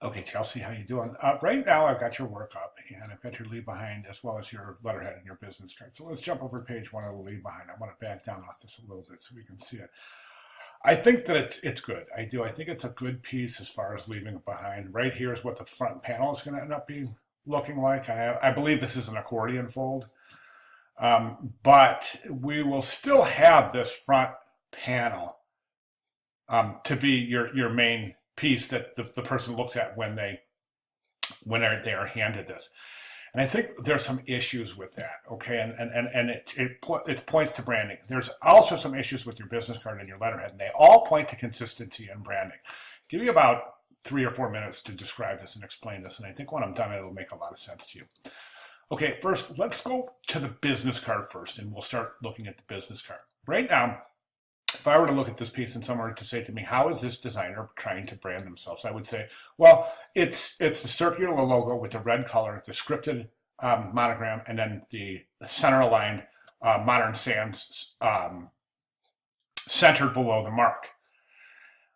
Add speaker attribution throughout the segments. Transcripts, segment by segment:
Speaker 1: Okay, Chelsea, how you doing? Right now, I've got your work up, and I've got your leave behind as well as your letterhead and your business card. So let's jump over to page one of the leave behind. I want to back down off this a little bit so we can see it. I think that it's good. I do. I think it's a good piece as far as leaving it behind. Right here is what the front panel is going to end up being looking like. I believe this is an accordion fold, but we will still have this front panel to be your main piece that the person looks at when they are handed this. And I think there's some issues with that, okay? And it points to branding. There's also some issues with your business card and your letterhead, and they all point to consistency and branding. Give you about 3 or 4 minutes to describe this and explain this, and I think when I'm done, it'll make a lot of sense to you. Okay, first, let's go to the business card first, and we'll start looking at the business card. Right now, if I were to look at this piece and someone were to say to me, how is this designer trying to brand themselves? I would say, well, it's the circular logo with the red color, the scripted monogram, and then the center aligned Modern Sans centered below the mark.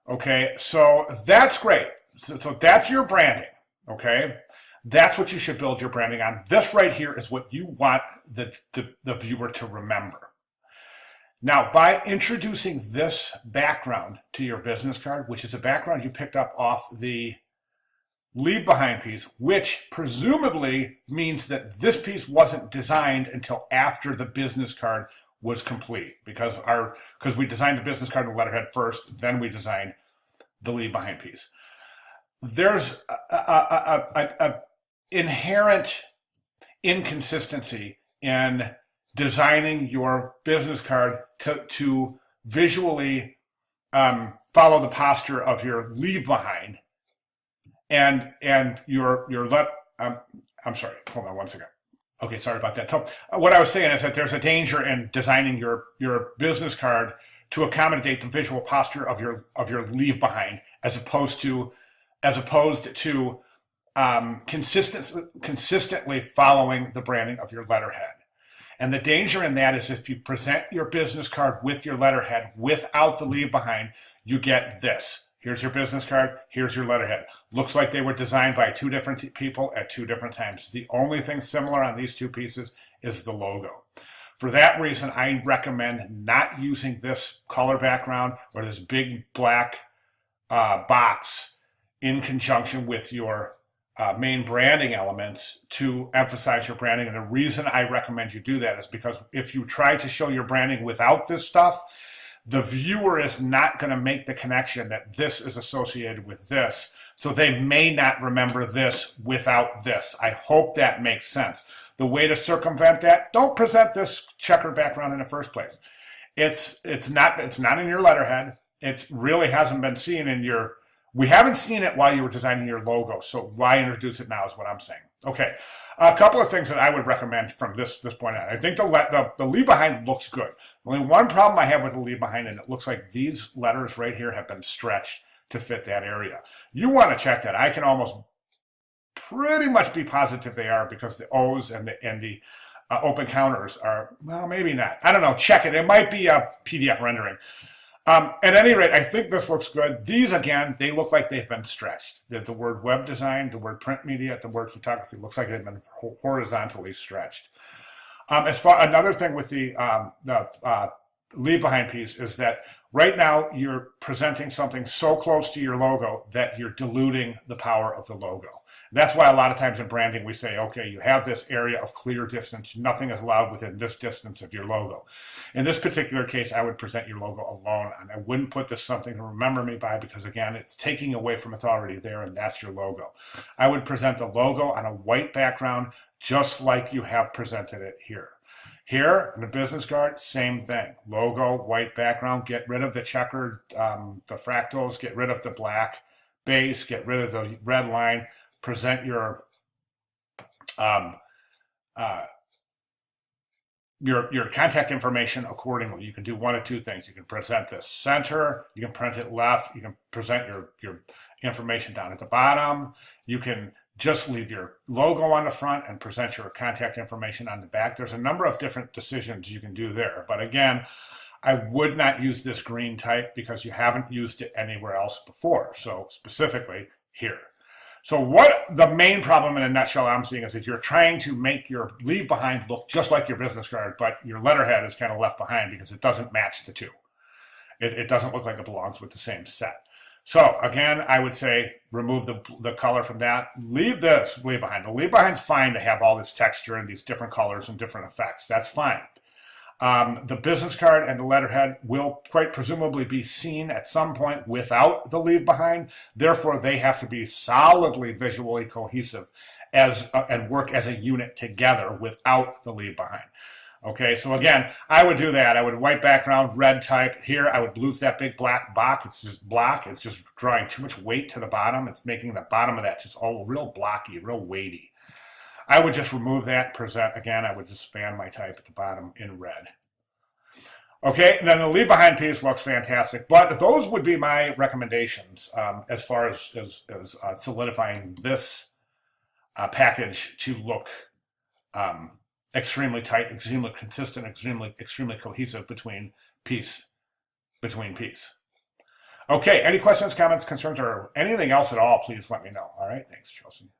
Speaker 1: Okay, so that's great. So that's your branding, okay? That's what you should build your branding on. This right here is what you want the viewer to remember. Now, by introducing this background to your business card, which is a background you picked up off the leave behind piece, which presumably means that this piece wasn't designed until after the business card was complete, because we designed the business card and letterhead first, then we designed the leave behind piece. There's a inherent inconsistency in designing your business card to visually follow the posture of your leave behind and your I'm sorry, hold on one second. Okay, sorry about that. So what I was saying is that there's a danger in designing your business card to accommodate the visual posture of your leave behind, as opposed to consistently following the branding of your letterhead. And the danger in that is if you present your business card with your letterhead without the leave behind, you get this. Here's your business card, here's your letterhead. Looks like they were designed by two different people at two different times. The only thing similar on these two pieces is the logo. For that reason, I recommend not using this color background or this big black box in conjunction with your main branding elements to emphasize your branding. And the reason I recommend you do that is because if you try to show your branding without this stuff, the viewer is not going to make the connection that this is associated with this. So they may not remember this without this. I hope that makes sense. The way to circumvent that, don't present this checkered background in the first place. It's not in your letterhead. It really hasn't been seen in your. We haven't seen it while you were designing your logo, so why introduce it now is what I'm saying. Okay, a couple of things that I would recommend from this point on. I think the leave behind looks good. Only one problem I have with the leave behind, and it looks like these letters right here have been stretched to fit that area. You want to check that. I can almost pretty much be positive they are, because the O's and the open counters are, well, maybe not. I don't know. Check it. It might be a PDF rendering. At any rate, I think this looks good. These, again, they look like they've been stretched. The word web design, the word print media, the word photography looks like they've been horizontally stretched. Another thing with the leave behind piece is that right now you're presenting something so close to your logo that you're diluting the power of the logo. That's why a lot of times in branding we say, okay, you have this area of clear distance. Nothing is allowed within this distance of your logo. In this particular case, I would present your logo alone, and I wouldn't put this something to remember me by, because again, it's taking away from it's already there, and that's your logo. I would present the logo on a white background, just like you have presented it here. Here, in the business card, same thing. Logo, white background, get rid of the checkered, the fractals, get rid of the black base, get rid of the red line. Present your contact information accordingly. You can do one of two things. You can present this center, you can print it left, you can present your information down at the bottom. You can just leave your logo on the front and present your contact information on the back. There's a number of different decisions you can do there. But again, I would not use this green type because you haven't used it anywhere else before. So specifically here. So what the main problem in a nutshell I'm seeing is that you're trying to make your leave behind look just like your business card, but your letterhead is kind of left behind because it doesn't match the two. It doesn't look like it belongs with the same set. So again, I would say remove the color from that. Leave this leave behind. The leave behind's fine to have all this texture and these different colors and different effects. That's fine. The business card and the letterhead will quite presumably be seen at some point without the leave behind. Therefore, they have to be solidly visually cohesive and work as a unit together without the leave behind. Okay, so again, I would do that. I would white background, red type. Here, I would lose that big black box. It's just block. It's just drawing too much weight to the bottom. It's making the bottom of that just all real blocky, real weighty. I would just remove that, present, again, I would just span my type at the bottom in red. Okay, and then the leave behind piece looks fantastic, but those would be my recommendations as far as solidifying this package to look extremely tight, extremely consistent, extremely cohesive between piece. Okay, any questions, comments, concerns, or anything else at all, please let me know. All right, thanks, Chelsea.